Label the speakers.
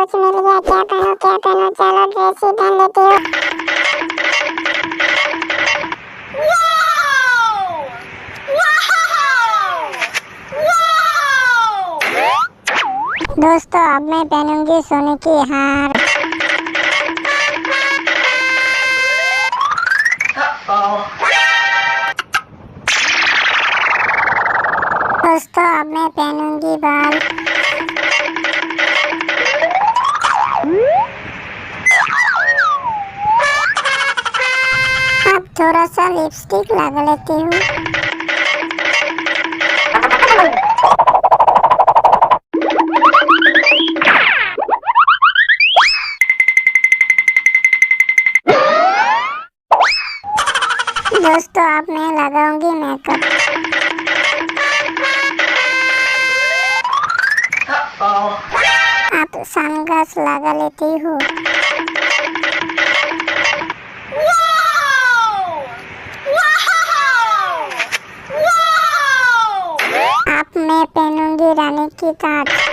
Speaker 1: कुछ मिल गया, क्या पहनूं चलो ड्रेस ही पहन लेती हूँ। दोस्तों अब मैं पहनूंगी सोने की हार। दोस्तों अब मैं पहनूंगी बाल। अब थोड़ा सा लिपस्टिक लगा लेती हूँ। दोस्तों अब मैं लगाऊंगी मेकअप। अब सनग्लास लगा लेती हूँ। अब मैं पहनूंगी रानी की ताज।